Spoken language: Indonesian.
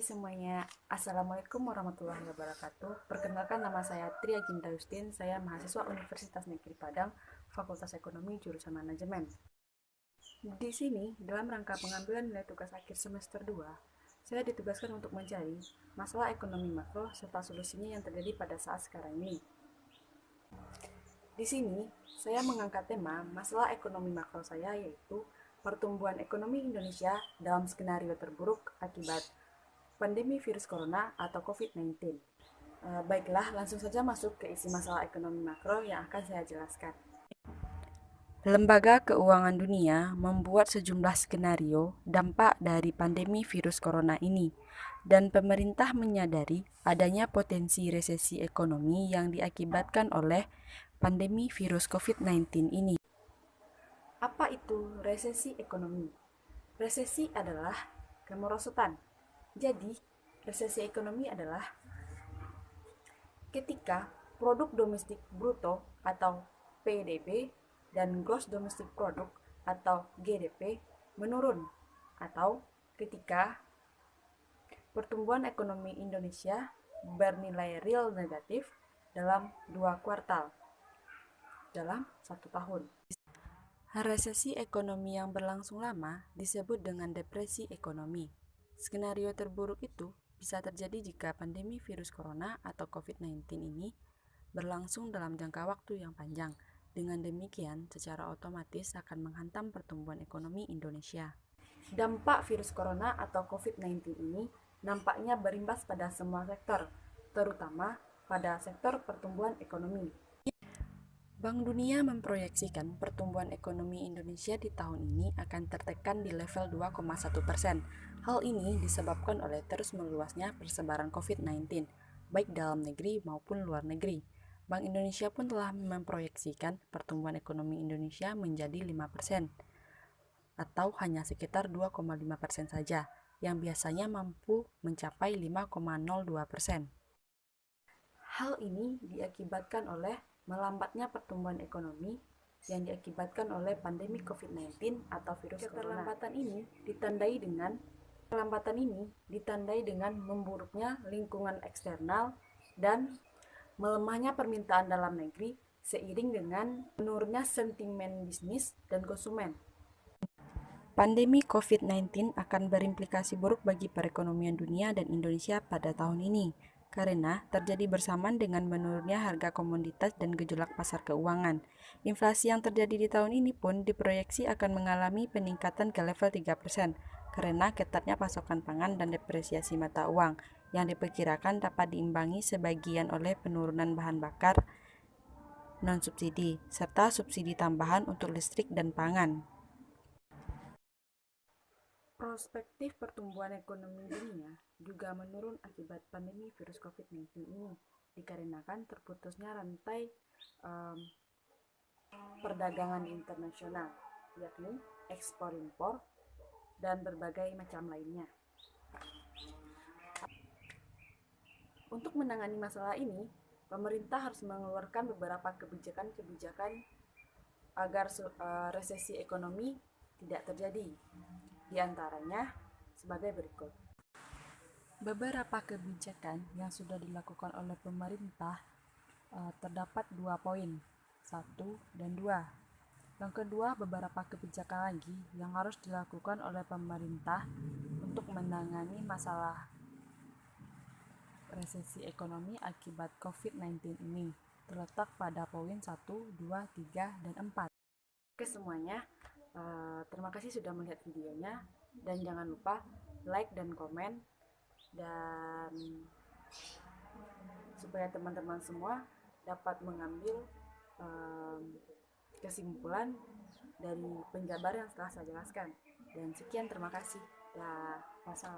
semuanya, Assalamualaikum warahmatullahi wabarakatuh. Perkenalkan, nama saya Tria Ginda Yustin, saya mahasiswa Universitas Negeri Padang, Fakultas Ekonomi jurusan Manajemen. Di sini, dalam rangka pengambilan nilai tugas akhir semester 2, saya ditugaskan untuk mencari masalah ekonomi makro serta solusinya yang terjadi pada saat sekarang ini. Di sini, saya mengangkat tema masalah ekonomi makro saya, yaitu pertumbuhan ekonomi Indonesia dalam skenario terburuk akibat pandemi virus corona atau COVID-19. Baiklah, langsung saja masuk ke isi masalah ekonomi makro yang akan saya jelaskan. Lembaga Keuangan Dunia membuat sejumlah skenario dampak dari pandemi virus corona ini, dan pemerintah menyadari adanya potensi resesi ekonomi yang diakibatkan oleh pandemi virus COVID-19 ini. Apa itu resesi ekonomi? Resesi adalah kemerosotan. Jadi, resesi ekonomi adalah ketika produk domestik bruto atau PDB dan gross domestic product atau GDP menurun, atau ketika pertumbuhan ekonomi Indonesia bernilai real negatif dalam 2 kuartal dalam 1 tahun. Resesi ekonomi yang berlangsung lama disebut dengan depresi ekonomi. Skenario terburuk itu bisa terjadi jika pandemi virus corona atau COVID-19 ini berlangsung dalam jangka waktu yang panjang. Dengan demikian, secara otomatis akan menghantam pertumbuhan ekonomi Indonesia. Dampak virus corona atau COVID-19 ini nampaknya berimbas pada semua sektor, terutama pada sektor pertumbuhan ekonomi. Bank Dunia memproyeksikan pertumbuhan ekonomi Indonesia di tahun ini akan tertekan di level 2,1%. Hal ini disebabkan oleh terus meluasnya persebaran COVID-19, baik dalam negeri maupun luar negeri. Bank Indonesia pun telah memproyeksikan pertumbuhan ekonomi Indonesia menjadi 5%, atau hanya sekitar 2,5% saja, yang biasanya mampu mencapai 5,02%. Hal ini diakibatkan oleh melambatnya pertumbuhan ekonomi yang diakibatkan oleh pandemi COVID-19 atau virus corona. Kelambatan ini ditandai dengan memburuknya lingkungan eksternal dan melemahnya permintaan dalam negeri seiring dengan menurunnya sentimen bisnis dan konsumen. Pandemi COVID-19 akan berimplikasi buruk bagi perekonomian dunia dan Indonesia pada tahun ini, karena terjadi bersamaan dengan menurunnya harga komoditas dan gejolak pasar keuangan. Inflasi yang terjadi di tahun ini pun diproyeksi akan mengalami peningkatan ke level 3%, karena ketatnya pasokan pangan dan depresiasi mata uang, yang diperkirakan dapat diimbangi sebagian oleh penurunan bahan bakar non-subsidi, serta subsidi tambahan untuk listrik dan pangan. Prospektif pertumbuhan ekonomi dunia juga menurun akibat pandemi virus COVID-19 ini, dikarenakan terputusnya rantai perdagangan internasional, yakni ekspor-impor dan berbagai macam lainnya. Untuk menangani masalah ini, pemerintah harus mengeluarkan beberapa kebijakan-kebijakan agar resesi ekonomi tidak terjadi. Di antaranya sebagai berikut. Beberapa kebijakan yang sudah dilakukan oleh pemerintah terdapat 2 poin, 1 dan 2. Yang kedua, beberapa kebijakan lagi yang harus dilakukan oleh pemerintah untuk menangani masalah resesi ekonomi akibat COVID-19 ini terletak pada poin 1, 2, 3, dan 4. Oke semuanya, terima kasih sudah melihat videonya, dan jangan lupa like dan komen, dan supaya teman-teman semua dapat mengambil kesimpulan dari penjabaran yang setelah saya jelaskan. Dan sekian, terima kasih. Wassalam.